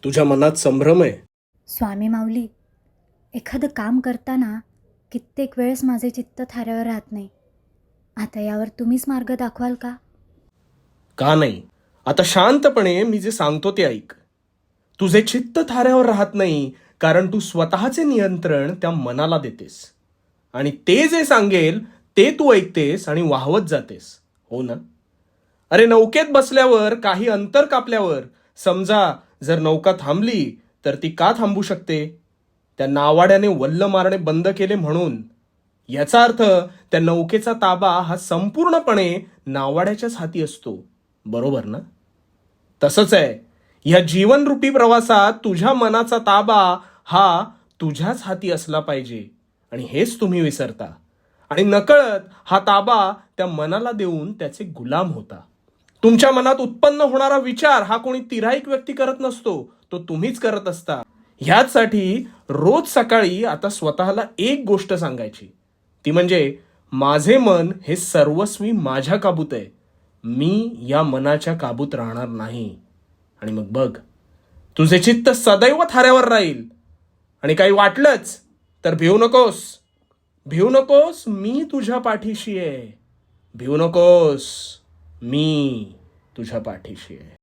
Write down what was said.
तुझ्या मनात संभ्रम आहे. स्वामी माऊली, एखादं काम करताना कित्येक वेळेस माझे चित्त थाऱ्यावर राहत नाही. आता यावर तुम्हीच मार्ग दाखवाल का? का नाही? आता शांतपणे मी जे सांगतो ते ऐक. तुझे चित्त थाऱ्यावर राहत नाही कारण तू स्वतःचे नियंत्रण त्या मनाला देतेस. आणि ते जे सांगेल ते तू ऐकतेस आणि वाहवत जातेस. हो ना? अरे नौकेत बसल्यावर काही अंतर कापल्यावर समजा जर नौका थांबली तर ती का थांबू शकते? त्या नावाड्याने वल्ल मारणे बंद केले म्हणून. याचा अर्थ त्या नौकेचा ताबा हा संपूर्णपणे नावाड्याच्याच हाती असतो. बरोबर ना? तसंच आहे, ह्या जीवनरूपी प्रवासात तुझ्या मनाचा ताबा हा तुझ्याच हाती असला पाहिजे. आणि हेच तुम्ही विसरता. आणि नकळत हा ताबा त्या मनाला देऊन त्याचे गुलाम होता. तुमच्या मनात उत्पन्न होणारा विचार हा कोणी तिर्हाईक व्यक्ती करत नसतो, तो तुम्हीच करत असता. ह्याचसाठी रोज सकाळी आता स्वतःला एक गोष्ट सांगायची, ती म्हणजे माझे मन हे सर्वस्वी माझ्या काबूत आहे. मी या मनाच्या काबूत राहणार नाही. आणि मग बघ, तुझे चित्त सदैव थाऱ्यावर राहील. आणि काही वाटलंच तर भिवू नकोस. भिवू नकोस, मी तुझ्या पाठीशी आहे. भिवू नकोस, मी तुझ्या पाठीशी आहे.